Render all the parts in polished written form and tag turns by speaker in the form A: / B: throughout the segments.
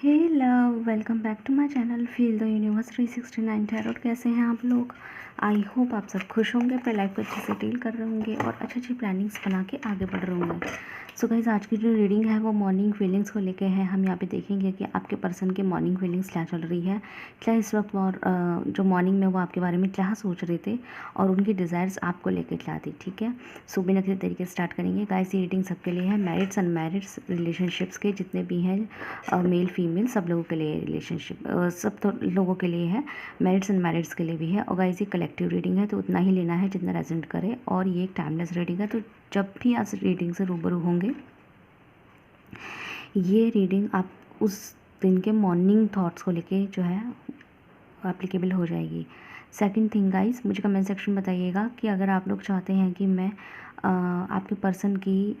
A: Hey love, welcome back to my channel feel the universe 369 tarot. कैसे हैं आप लोग? आई होप आप सब खुश होंगे, अपने लाइफ को अच्छे से डील कर रहे होंगे और अच्छी अच्छी प्लानिंग्स बना के आगे बढ़ रहे होंगे। सो गाइस, आज की जो रीडिंग है वो मॉर्निंग फीलिंग्स को लेके है। हम यहाँ पे देखेंगे कि आपके पर्सन की मॉर्निंग फीलिंग्स क्या चल रही है, क्या इस वक्त और जो मॉर्निंग में वो आपके बारे में क्या सोच रहे थे और उनकी डिज़ायर्स आपको लेके क्या थी। ठीक है, सो बिना किसी तरीके से स्टार्ट करेंगे। गाइस, ये रीडिंग सबके लिए है, मैरिड्स अनमैरिड्स रिलेशनशिप्स के जितने भी हैं, मेल फीमेल सब लोगों के लिए रिलेशनशिप, सब तो लोगों के लिए है, मैरिड्स एंड मैरिड्स के लिए भी है। और गाइस, ये कलेक्टिव रीडिंग है तो उतना ही लेना है जितना रेजोनेट करे, और ये एक टाइमलेस रीडिंग है। तो जब भी आप रीडिंग से रूबरू होंगे, ये रीडिंग आप उस दिन के मॉर्निंग थॉट्स को लेके जो है एप्लीकेबल हो जाएगी। सेकंड थिंग गाइस, मुझे कमेंट सेक्शन में बताइएगा कि अगर आप लोग चाहते हैं कि मैं आपके पर्सन की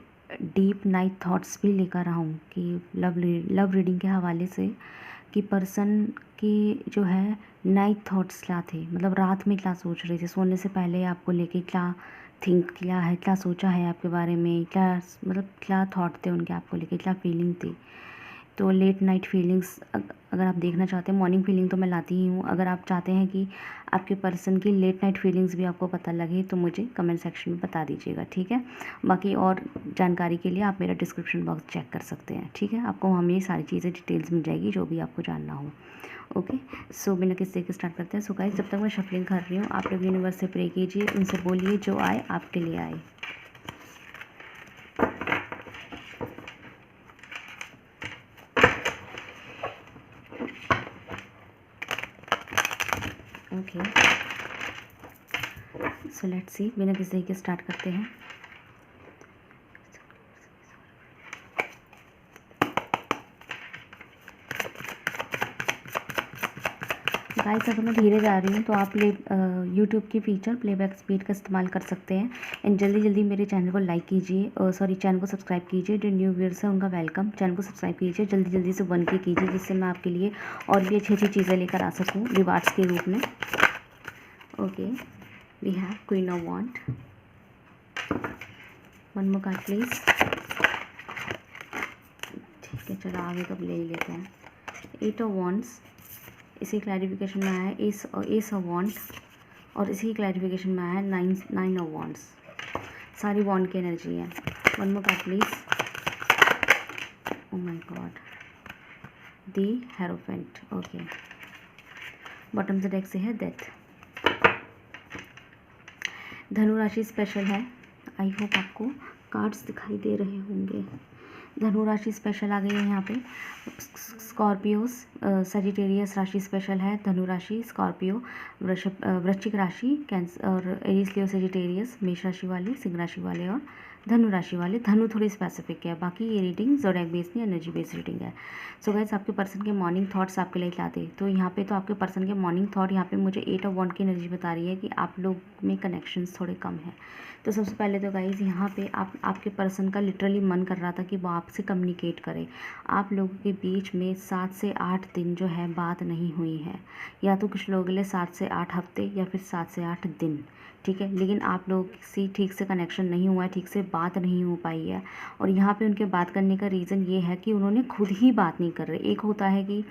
A: डीप नाइट थॉट्स भी लेकर आऊँ, कि लव रीडिंग के हवाले से, कि पर्सन की जो है नाइट थॉट्स क्या थे, मतलब रात में क्या सोच रहे थे, सोने से पहले आपको लेके क्या थिंक किया है, क्या सोचा है आपके बारे में, क्या मतलब क्या थॉट थे उनके आपको लेके, क्या फीलिंग थी। तो लेट नाइट फीलिंग्स अगर आप देखना चाहते हैं, मॉर्निंग फीलिंग तो मैं लाती ही हूँ। अगर आप चाहते हैं कि आपके पर्सन की लेट नाइट फीलिंग्स भी आपको पता लगे तो मुझे कमेंट सेक्शन में बता दीजिएगा, ठीक है। बाकी और जानकारी के लिए आप मेरा डिस्क्रिप्शन बॉक्स चेक कर सकते हैं, ठीक है। आपको वहाँ में ये सारी चीज़ें डिटेल्स मिल जाएगी जो भी आपको जानना हो। ओके, सो बिना किसी के स्टार्ट करते हैं। सो गाइस, जब तक मैं शफलिंग कर रही हूँ, आप लोग यूनिवर्स से प्रे कीजिए, उनसे बोलिए जो आए आपके लिए आए। ओके, सो लेट्स सी, बिना किसी के स्टार्ट करते हैं। गाइस, अगर मैं धीरे जा रही हूँ तो आप यूट्यूब की फीचर प्लेबैक स्पीड का इस्तेमाल कर सकते हैं। एंड जल्दी जल्दी मेरे चैनल को लाइक कीजिए, सॉरी चैनल को सब्सक्राइब कीजिए। जो न्यू व्यूअर्स हैं उनका वेलकम, चैनल को सब्सक्राइब कीजिए, जल्दी जल्दी से 1K कीजिए, जिससे मैं आपके लिए और भी अच्छी अच्छी चीज़ें लेकर आ सकूँ रिवार्ड्स के रूप में। Okay, we have queen of wand, one more card please. ठीक है, चलो आगे कब ले ही लेते हैं। 8 ऑफ वांड्स, इसी क्लैरिफिकेशन में आया है एस ऑफ वांड, और इसी क्लैरिफिकेशन में आया है नाइन ऑफ वांड्स। सारी वांड की एनर्जी है। One more card please. Oh my God, the hierophant. Okay, bottom से डेक से है डेथ। धनु राशि स्पेशल है, आई होप आपको कार्ड्स दिखाई दे रहे होंगे। धनु राशि स्पेशल आ गई है यहाँ पे। स्कॉर्पियोस, सजिटेरियस राशि स्पेशल है, धनु राशि, स्कॉर्पियो, वृश्चिक राशि, कैंसर और एरीज लियो सजिटेरियस, मेष राशि वाले, सिंह राशि वाले और धनु राशि वाले। धनु थोड़ी स्पेसिफिक है, बाकी ये रीडिंग ज़ोडिएक बेस्ड नहीं, एनर्जी बेस्ड रीडिंग है। सो गाइस, आपके पर्सन के मॉर्निंग थॉट्स आपके लिए लाते, तो यहाँ पे तो आपके पर्सन के मॉर्निंग थॉट यहाँ पे मुझे 8 ऑफ वांड की एनर्जी बता रही है कि आप लोग में कनेक्शंस थोड़े कम हैं। तो सबसे पहले तो गाइज, यहाँ पे आपके पर्सन का लिटरली मन कर रहा था कि वो आपसे कम्युनिकेट करे। आप लोगों के बीच में 7 से 8 दिन जो है बात नहीं हुई है, या तो कुछ लोगों के लिए 7 से 8 हफ्ते या फिर 7 से 8 दिन, ठीक है। लेकिन आप लोग से ठीक से कनेक्शन नहीं हुआ है, ठीक से बात नहीं हो पाई है। और यहाँ पे उनके बात करने का रीज़न ये है कि उन्होंने खुद ही बात नहीं कर रहे। एक होता है कि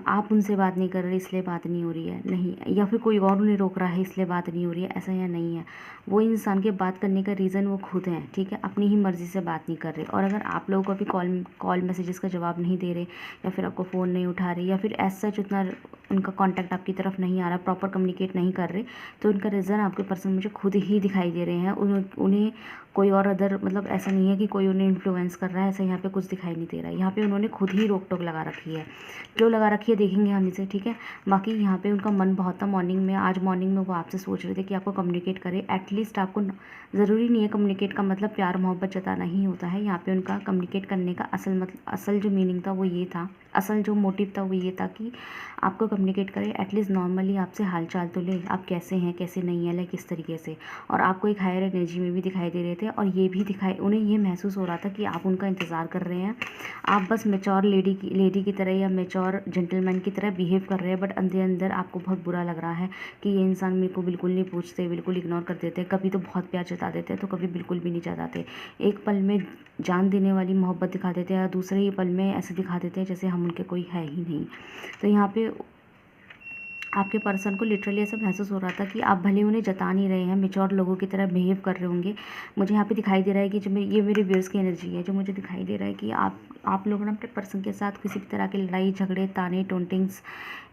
A: आप उनसे बात नहीं कर रहे इसलिए बात नहीं हो रही है, नहीं, या फिर कोई और उन्हें रोक रहा है इसलिए बात नहीं हो रही है, ऐसा या नहीं है। वो इंसान के बात करने का रीज़न वो खुद हैं, ठीक है, अपनी ही मर्ज़ी से बात नहीं कर रहे। और अगर आप लोगों को भी कॉल मैसेजेस का जवाब नहीं दे रहे, या फिर आपको फ़ोन नहीं उठा रहे, या फिर ऐसा सच उतना उनका कांटेक्ट आपकी तरफ नहीं आ रहा, प्रॉपर कम्युनिकेट नहीं कर रहे, तो उनका रीज़न आपके पर्सन मुझे खुद ही दिखाई दे रहे हैं। उन्हें कोई और अदर, मतलब ऐसा नहीं है कि कोई उन्हें इन्फ्लुएंस कर रहा है, ऐसा यहाँ पे कुछ दिखाई नहीं दे रहा है। यहाँ पे उन्होंने खुद ही रोक टोक लगा रखी है, जो लगा रखी है देखेंगे हम इसे, ठीक है। बाकी यहाँ पे उनका मन बहुत था मॉर्निंग में, आज मॉर्निंग में वो आपसे सोच रहे थे कि आपको कम्युनिकेट करे। एटलीस्ट आपको ज़रूरी नहीं है कम्युनिकेट का मतलब प्यार मोहब्बत जताना ही होता है। यहाँ पे उनका कम्युनिकेट करने का असल जो मीनिंग था वो ये था, असल जो मोटिव था वो ये था कि आपको कम्युनिकेट करे, एटलीस्ट नॉर्मली आपसे हाल चाल तो ले, आप कैसे हैं कैसे नहीं है, लाइक किस तरीके से, और आपको एक हायर एनर्जी में भी दिखाई दे रहे थे, और ये भी उन्हें ये महसूस हो रहा था कि आप उनका इंतज़ार कर रहे हैं। आप बस मैच्योर लेडी की तरह या मैच्योर जेंटलमैन की तरह बिहेव कर रहे हैं, बट अंदर अंदर आपको बहुत बुरा लग रहा है कि ये इंसान मेरे को बिल्कुल नहीं पूछते, बिल्कुल इग्नोर कर देते, कभी तो बहुत प्यार जता देते हैं तो कभी बिल्कुल भी नहीं जताते। एक पल में जान देने वाली मोहब्बत दिखा देते हैं, दूसरे ही पल में ऐसे दिखा देते हैं जैसे हम उनके कोई है ही नहीं। तो यहाँ पे आपके पर्सन को लिटरली ऐसा महसूस हो रहा था कि आप भले उन्हें जता नहीं रहे हैं, मैच्योर लोगों की तरह बिहेव कर रहे होंगे। मुझे यहाँ पे दिखाई दे रहा है कि जो ये मेरे व्यूअर्स की एनर्जी है, जो मुझे दिखाई दे रहा है कि आप लोग ना अपने पर्सन के साथ किसी भी तरह की लड़ाई झगड़े ताने टोंटिंग्स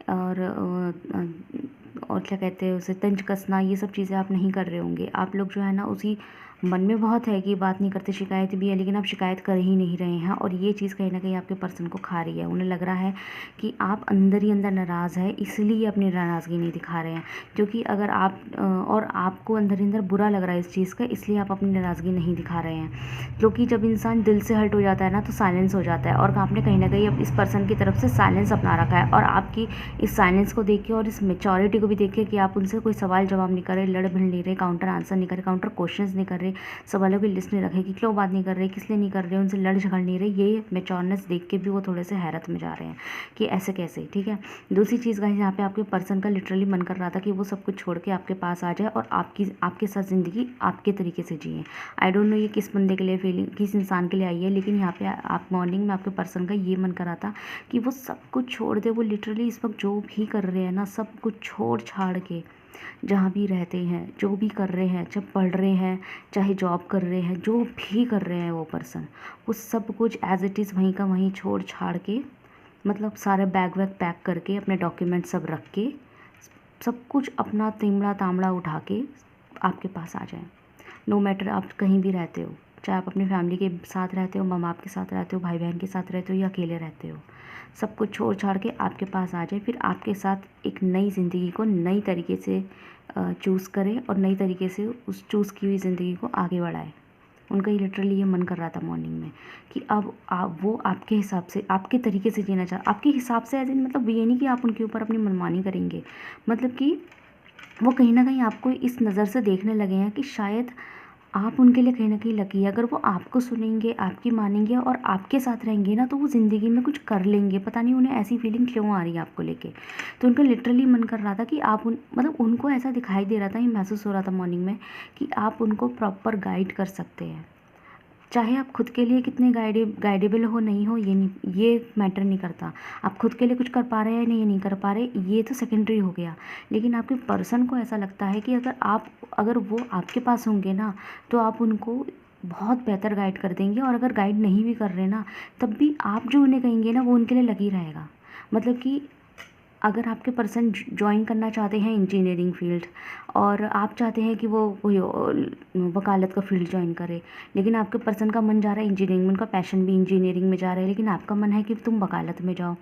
A: और क्या कहते हैं उसे तंज कसना, ये सब चीज़ें आप नहीं कर रहे होंगे। आप लोग जो है ना उसी मन में बहुत है कि बात नहीं करते, शिकायत भी है, लेकिन आप शिकायत कर ही नहीं रहे हैं, और ये चीज़ कहीं ना कहीं आपके पर्सन को खा रही है। उन्हें लग रहा है कि आप अंदर ही अंदर नाराज़ है, इसलिए अपनी नाराज़गी नहीं दिखा रहे हैं, क्योंकि अगर आप और आपको अंदर ही अंदर बुरा लग रहा है इस चीज़ का, इसलिए आप अपनी नाराज़गी नहीं दिखा रहे हैं। क्योंकि जब इंसान दिल से हर्ट हो जाता है ना तो साइलेंस हो जाता है, और आपने कहीं ना कहीं अब इस पर्सन की तरफ से साइलेंस अपना रखा है, और आपकी इस साइलेंस को देख के और इस मेच्योरिटी को भी देख के कि आप उनसे कोई सवाल जवाब नहीं कर रहे, लड़ भिड़ नहीं रहे, काउंटर आंसर नहीं कर रहे, काउंटर क्वेश्चंस नहीं कर रहे, सवालों की लिस्ट नहीं रखे कि क्यों बात नहीं कर रहे, किस लिए नहीं कर रहे, उनसे लड़ झगड़ नहीं रहे, ये मैच्योरनेस देख के भी वो थोड़े से हैरत में जा रहे हैं कि ऐसे कैसे। ठीक है, दूसरी चीज़ गाइस, यहाँ पे आपके पर्सन का लिटरली मन कर रहा था कि वो सब कुछ छोड़ के आपके पास आ जाए और आपके साथ ज़िंदगी आपके तरीके से जिए। आई डोंट नो ये किस बंदे के लिए फीलिंग, किस इंसान के लिए आई है, लेकिन यहाँ पे आप मॉर्निंग में आपके पर्सन का ये मन कर रहा था कि वो सब कुछ छोड़ दे। वो लिटरली इस वक्त जो भी कर रहे हैं ना, सब कुछ छोड़ छाड़ के जहाँ भी रहते हैं, जो भी कर रहे हैं, जब पढ़ रहे हैं, चाहे जॉब कर रहे हैं, जो भी कर रहे हैं वो पर्सन, वो सब कुछ एज़ इट इज़ वहीं का वहीं छोड़ छाड़ के, मतलब सारे बैग वैग पैक करके, अपने डॉक्यूमेंट सब रख के, सब कुछ अपना तिमड़ा तामड़ा उठा के आपके पास आ जाए। नो मैटर आप कहीं भी रहते हो, चाहे आप अपनी फैमिली के साथ रहते हो, माँ बाप के साथ रहते हो, भाई बहन के साथ रहते हो या अकेले रहते हो, सब कुछ छोड़ छाड़ के आपके पास आ जाए, फिर आपके साथ एक नई ज़िंदगी को नई तरीके से चूज़ करे और नई तरीके से उस चूज़ की हुई ज़िंदगी को आगे बढ़ाए। उनका ये लिटरली ये मन कर रहा था मॉर्निंग में कि अब वो आपके हिसाब से, आपके तरीके से जीना आपके हिसाब से, एज इन मतलब ये नहीं कि आप उनके ऊपर अपनी मनमानी करेंगे, मतलब कि वो कहीं ना कहीं आपको इस नज़र से देखने लगे हैं कि शायद आप उनके लिए कहीं ना कहीं लकी है। अगर वो आपको सुनेंगे, आपकी मानेंगे और आपके साथ रहेंगे ना, तो वो ज़िंदगी में कुछ कर लेंगे। पता नहीं उन्हें ऐसी फीलिंग क्यों आ रही है आपको लेके। तो उनका लिटरली मन कर रहा था कि आप मतलब उनको ऐसा दिखाई दे रहा था, ये महसूस हो रहा था मॉर्निंग में कि आप उनको प्रॉपर गाइड कर सकते हैं। चाहे आप खुद के लिए कितने गाइडेबल हो नहीं हो, ये मैटर नहीं करता। आप खुद के लिए कुछ कर पा रहे हैं नहीं कर पा रहे, ये तो सेकेंडरी हो गया। लेकिन आपके पर्सन को ऐसा लगता है कि अगर वो आपके पास होंगे ना, तो आप उनको बहुत बेहतर गाइड कर देंगे, और अगर गाइड नहीं भी कर रहे ना, तब भी आप जो उन्हें कहेंगे ना, वो उनके लिए लगी रहेगा। मतलब कि अगर आपके पर्सन ज्वाइन करना चाहते हैं इंजीनियरिंग फील्ड, और आप चाहते हैं कि वो वकालत का फील्ड ज्वाइन करे, लेकिन आपके पर्सन का मन जा रहा है इंजीनियरिंग में, उनका पैशन भी इंजीनियरिंग में जा रहा है, लेकिन आपका मन है कि तुम वकालत में जाओ,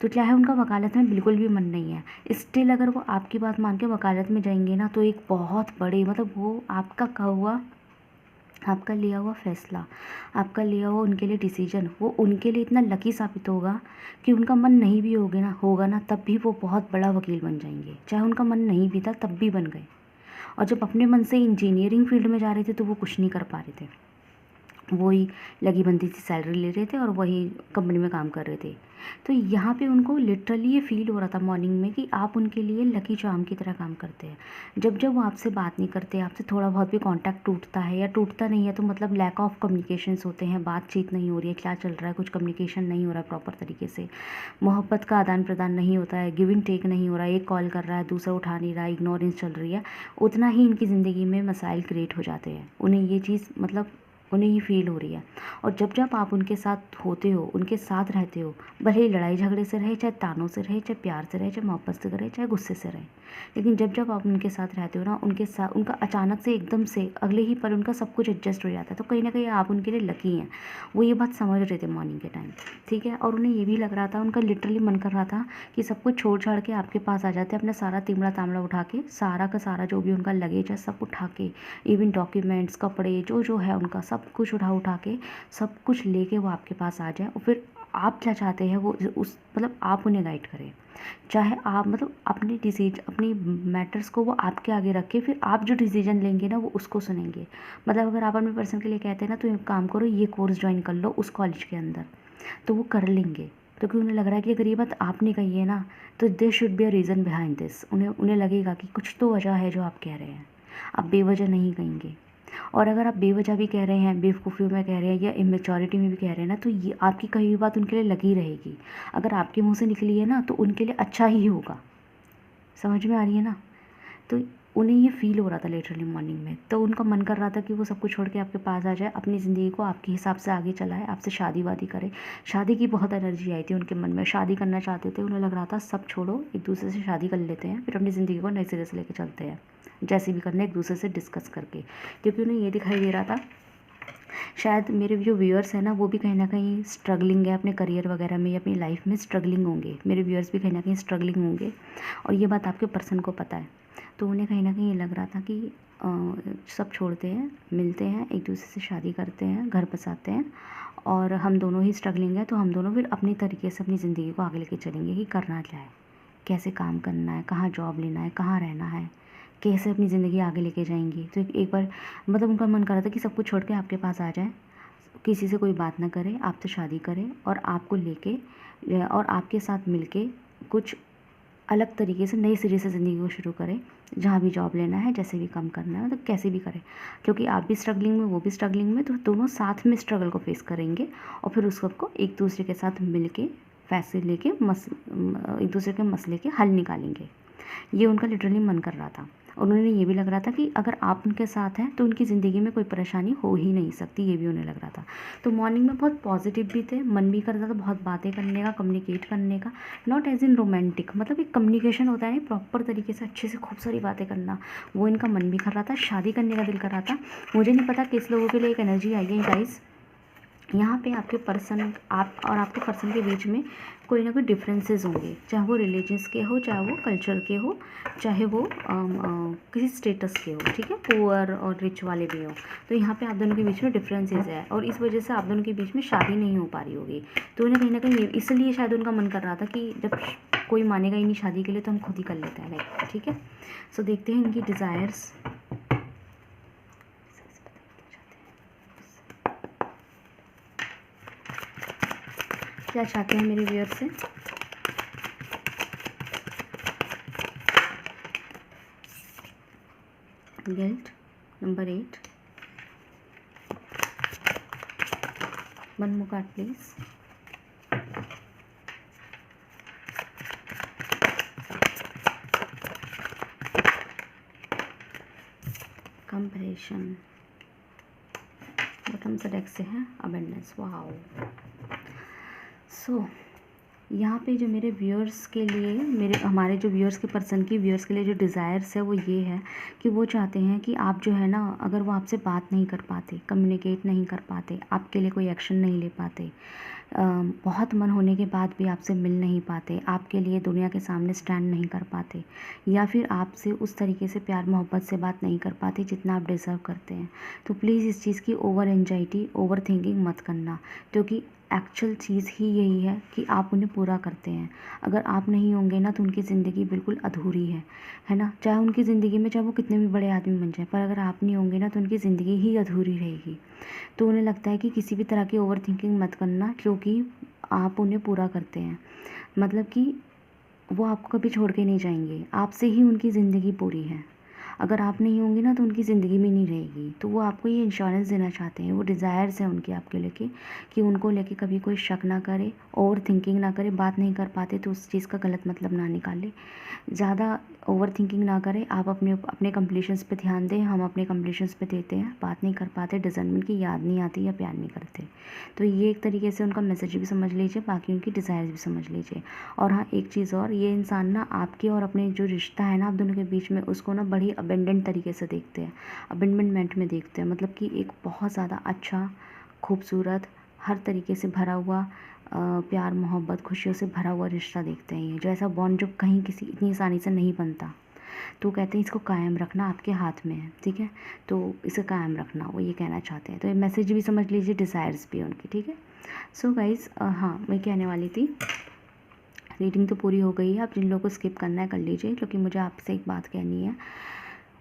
A: तो क्या है, उनका वकालत में बिल्कुल भी मन नहीं है। स्टिल अगर वो आपकी बात मान के वकालत में जाएंगे ना, तो एक बहुत बड़े, मतलब वो आपका कहा हुआ, आपका लिया हुआ फैसला, आपका लिया हुआ उनके लिए डिसीजन, वो उनके लिए इतना लकी साबित होगा कि उनका मन नहीं भी होगा ना, तब भी वो बहुत बड़ा वकील बन जाएंगे। चाहे उनका मन नहीं भी था तब भी बन गए। और जब अपने मन से इंजीनियरिंग फील्ड में जा रहे थे तो वो कुछ नहीं कर पा रहे थे, वही लगी बंदी सी सैलरी ले रहे थे और वही कंपनी में काम कर रहे थे। तो यहाँ पे उनको लिटरली ये फील हो रहा था मॉर्निंग में कि आप उनके लिए लकी चार्म की तरह काम करते हैं। जब जब वो आपसे बात नहीं करते, आपसे थोड़ा बहुत भी कांटेक्ट टूटता है या टूटता नहीं है, तो मतलब लैक ऑफ कम्युनिकेशंस होते हैं, बातचीत नहीं हो रही है, क्या चल रहा है, कुछ कम्युनिकेशन नहीं हो रहा है प्रॉपर तरीके से, मोहब्बत का आदान प्रदान नहीं होता है, गिव एंड टेक नहीं हो रहा है, एक कॉल कर रहा है दूसरा उठा नहीं रहा है, इग्नोरेंस चल रही है, उतना ही इनकी ज़िंदगी में मसाइल क्रिएट हो जाते हैं। उन्हें ये चीज़ मतलब उन्हें ही फील हो रही है। और जब जब आप उनके साथ होते हो, उनके साथ रहते हो, भले ही लड़ाई झगड़े से रहे, चाहे तानों से रहे, चाहे प्यार से रहे, चाहे मोहब्बत से रहे, चाहे गुस्से से रहे, लेकिन जब जब आप उनके साथ रहते हो ना, उनके साथ उनका अचानक से एकदम से अगले ही पल उनका सब कुछ एडजस्ट हो जाता है। तो कहीं ना कहीं आप उनके लिए लकी हैं। वो ये बात समझ रहे थे मॉर्निंग के टाइम, ठीक है। और उन्हें ये भी लग रहा था, उनका लिटरली मन कर रहा था कि सब कुछ छोड़ छाड़ के आपके पास आ जाते, अपना सारा तिमड़ा तामड़ा उठा के, सारा का सारा जो भी उनका लगेज है सब उठा के, इवन डॉक्यूमेंट्स, कपड़े, जो जो है उनका सब कुछ उठा के सब कुछ लेके वो आपके पास आ जाए और फिर आप क्या चाहते हैं वो उस मतलब आप उन्हें गाइड करें। चाहे आप मतलब अपनी मैटर्स को वो आपके आगे रखे, फिर आप जो डिसीजन लेंगे ना वो उसको सुनेंगे। मतलब अगर आप अपने पर्सन के लिए कहते हैं ना तो एक काम करो, ये कोर्स ज्वाइन कर लो उस कॉलेज के अंदर, तो वो कर लेंगे, क्योंकि उन्हें लग रहा है कि अगर ये बात आपने कही है ना तो there should be a reason behind this. उन्हें लगेगा कि कुछ तो वजह है जो आप कह रहे हैं, आप बेवजह नहीं कहेंगे। और अगर आप बेवजह भी कह रहे हैं, बेवकूफ़ी में कह रहे हैं या इमेच्योरिटी में भी कह रहे हैं ना, तो ये आपकी कही हुई बात उनके लिए लगी रहेगी। अगर आपके मुंह से निकली है ना तो उनके लिए अच्छा ही होगा। समझ में आ रही है ना? तो उन्हें ये फ़ील हो रहा था लिटरली मॉर्निंग में, तो उनका मन कर रहा था कि वो सब कुछ छोड़ के आपके पास आ जाए, अपनी ज़िंदगी को आपके हिसाब से आगे चलाए, आपसे शादी वादी करे। शादी की बहुत एनर्जी आई थी उनके मन में, शादी करना चाहते थे। उन्हें लग रहा था सब छोड़ो, एक दूसरे से शादी कर लेते हैं, फिर अपनी ज़िंदगी को नए सिरे से लेके चलते हैं, जैसे भी करना है एक दूसरे से डिस्कस करके। क्योंकि उन्हें ये दिखाई दे रहा था, शायद मेरे जो व्यूअर्स हैं ना वो भी कहीं ना कहीं स्ट्रगलिंग है अपने करियर वगैरह में या अपनी लाइफ में स्ट्रगलिंग होंगे। मेरे व्यूअर्स भी कहीं ना कहीं स्ट्रगलिंग होंगे और ये बात आपके पर्सन को पता है। तो उन्हें कहीं ना कहीं ये लग रहा था कि सब छोड़ते हैं, मिलते हैं, एक दूसरे से शादी करते हैं, घर बसाते हैं और हम दोनों ही स्ट्रगलिंग है, तो हम दोनों फिर अपनी तरीके से अपनी ज़िंदगी को आगे लेके चलेंगे कि करना क्या है, कैसे काम करना है, कहाँ जॉब लेना है, कहाँ रहना है, कैसे अपनी ज़िंदगी आगे लेके जाएंगी। तो एक बार मतलब उनका मन कर रहा था कि सब कुछ छोड़ के आपके पास आ जाए, किसी से कोई बात ना करे, आपसे शादी करे और आपको लेके और आपके साथ मिलके कुछ अलग तरीके से नई सिरे से ज़िंदगी को शुरू करें। जहाँ भी जॉब लेना है, जैसे भी काम करना है, मतलब कैसे भी करें, क्योंकि आप भी स्ट्रगलिंग में, वो भी स्ट्रगलिंग में, तो दोनों साथ में स्ट्रगल को फेस करेंगे और फिर उस सबको एक दूसरे के साथ मिल के फैसले लेके एक दूसरे के मसले के हल निकालेंगे। ये उनका लिटरली मन कर रहा था। और उन्हें ये भी लग रहा था कि अगर आप उनके साथ हैं तो उनकी ज़िंदगी में कोई परेशानी हो ही नहीं सकती, ये भी उन्हें लग रहा था। तो मॉर्निंग में बहुत पॉजिटिव भी थे, मन भी कर रहा था बहुत बातें करने का, कम्युनिकेट करने का, नॉट एज इन रोमांटिक, मतलब एक कम्युनिकेशन होता है ना प्रॉपर तरीके से अच्छे से खूब सारी बातें करना, वो इनका मन भी कर रहा था, शादी करने का दिल कर रहा था। मुझे नहीं पता किस लोगों के लिए एक एनर्जी आई है गाइस। यहाँ पे आपके पर्सन, आप और आपके पर्सन के बीच में कोई ना कोई डिफरेंसेस होंगे, चाहे वो रिलीजन्स के हो, चाहे वो कल्चर के हो, चाहे वो किसी स्टेटस के हो, ठीक है, पुअर और रिच वाले भी हो। तो यहाँ पे आप दोनों के बीच में डिफरेंसेस है और इस वजह से आप दोनों के बीच में शादी नहीं हो पा रही होगी। तो उन्हें कहीं ना कहीं इसलिए शायद उनका मन कर रहा था कि जब कोई मानेगा ही नहीं शादी के लिए तो हम खुद ही कर लेते हैं, लाइक, ठीक है। सो देखते हैं इनकी डिज़ायर्स। क्या चाहते हैं मेरे व्यूअर से। Guilt number 8, one more card please. कंपैरेशन, बॉटम से डेक से है अबेंडेंस। वाओ। सो यहाँ पे जो मेरे व्यूअर्स के लिए, हमारे जो व्यूअर्स के पर्सन की व्यूअर्स के लिए जो डिज़ायर्स है वो ये है कि वो चाहते हैं कि आप जो है ना, अगर वो आपसे बात नहीं कर पाते, कम्युनिकेट नहीं कर पाते, आपके लिए कोई एक्शन नहीं ले पाते, बहुत मन होने के बाद भी आपसे मिल नहीं पाते, आपके लिए दुनिया के सामने स्टैंड नहीं कर पाते, या फिर आपसे उस तरीके से प्यार मोहब्बत से बात नहीं कर पाते जितना आप डिज़र्व करते हैं, तो प्लीज़ इस चीज़ की ओवर एंजाइटी, ओवर थिंकिंग मत करना, क्योंकि एक्चुअल चीज़ ही यही है कि आप उन्हें पूरा करते हैं। अगर आप नहीं होंगे ना तो उनकी ज़िंदगी बिल्कुल अधूरी है ना। चाहे उनकी ज़िंदगी में चाहे वो कितने भी बड़े आदमी बन जाए, पर अगर आप नहीं होंगे ना तो उनकी ज़िंदगी ही अधूरी रहेगी। तो उन्हें लगता है कि किसी भी तरह की ओवर थिंकिंग मत करना, क्योंकि आप उन्हें पूरा करते हैं, मतलब कि वो आपको कभी छोड़ के नहीं जाएंगे, आपसे ही उनकी ज़िंदगी पूरी है। अगर आप नहीं होंगे ना तो उनकी ज़िंदगी में नहीं रहेगी। तो वो आपको ये इंश्योरेंस देना चाहते हैं, वो डिज़ायर्स हैं उनके आपके लेके, कि उनको लेके कभी कोई शक ना करे, ओवर थिंकिंग ना करे, बात नहीं कर पाते तो उस चीज़ का गलत मतलब ना निकाले, ज़्यादा ओवर थिंकिंग ना करें। आप अपने कंप्लीशंस पे ध्यान दें, हम अपने कंप्लीशंस पे देते हैं, बात नहीं कर पाते, डिज़र्नमेंट की याद नहीं आती या प्यार नहीं करते। तो ये एक तरीके से उनका मैसेज भी समझ लीजिए, बाकी उनकी डिज़ायर्स भी समझ लीजिए। और हाँ, एक चीज़ और, ये इंसान ना आपके और अपने जो रिश्ता है ना आप दोनों के बीच में, उसको ना बड़ी अबेंडेंट तरीके से देखते हैं, अबेंडमेंट में देखते हैं, मतलब कि एक बहुत ज़्यादा अच्छा, खूबसूरत, हर तरीके से भरा हुआ, प्यार मोहब्बत खुशियों से भरा हुआ रिश्ता देखते हैं। ये जो ऐसा बॉन्ड जो कहीं किसी इतनी आसानी से नहीं बनता, तो कहते हैं इसको कायम रखना आपके हाथ में है, ठीक है, तो इसे कायम रखना वो ये कहना चाहते हैं। तो ये मैसेज भी समझ लीजिए, डिज़ायर्स भी उनकी, ठीक है। सो गाइज़ हाँ मैं कहने वाली थी, रीडिंग तो पूरी हो गई है। अब जिन लोगों को स्किप करना है कर लीजिए, क्योंकि मुझे आपसे एक बात कहनी है,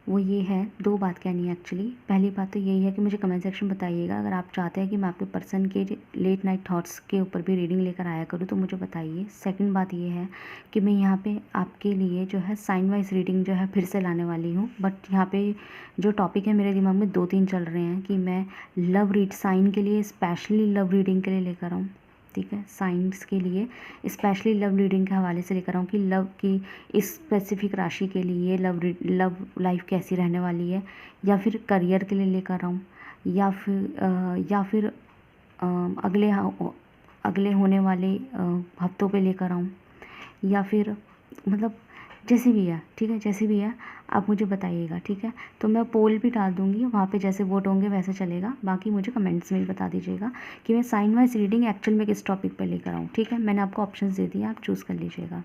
A: वो ये है, दो बात कहनी है एक्चुअली। पहली बात तो यही है कि मुझे कमेंट सेक्शन बताइएगा, अगर आप चाहते हैं कि मैं आपके पर्सन के लेट नाइट थॉट्स के ऊपर भी रीडिंग लेकर आया करूँ तो मुझे बताइए। सेकंड बात ये है कि मैं यहाँ पे आपके लिए जो है साइन वाइज रीडिंग जो है फिर से लाने वाली हूँ, बट यहाँ पे जो टॉपिक है मेरे दिमाग में 2-3 चल रहे हैं कि मैं लव रीड साइन के लिए स्पेशली लव रीडिंग के लिए लेकर आऊँ, ठीक है, साइंस के लिए स्पेशली लव रीडिंग के हवाले से लेकर आऊँ कि लव की इस स्पेसिफिक राशि के लिए लव लाइफ कैसी रहने वाली है, या फिर करियर के लिए लेकर आऊँ, या फिर अगले होने वाले हफ्तों पे लेकर आऊँ, या फिर मतलब जैसे भी है, ठीक है, जैसे भी है आप मुझे बताइएगा, ठीक है। तो मैं पोल भी डाल दूँगी वहाँ पे, जैसे वोट होंगे वैसे चलेगा। बाकी मुझे कमेंट्स में भी बता दीजिएगा कि मैं साइन वाइज रीडिंग एक्चुअल में किस टॉपिक पे लेकर आऊँ, ठीक है। मैंने आपको ऑप्शंस दे दिए, आप चूज़ कर लीजिएगा।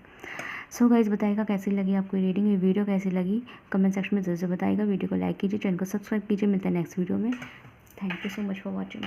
A: सो गाइज़ बताइएगा कैसी लगी आपको रीडिंग, ये वीडियो कैसी लगी कमेंट सेक्शन में ज़रूर बताइएगा। वीडियो को लाइक कीजिए, चैनल को सब्सक्राइब कीजिए। मिलते हैं नेक्स्ट वीडियो में। Thank you so much for watching.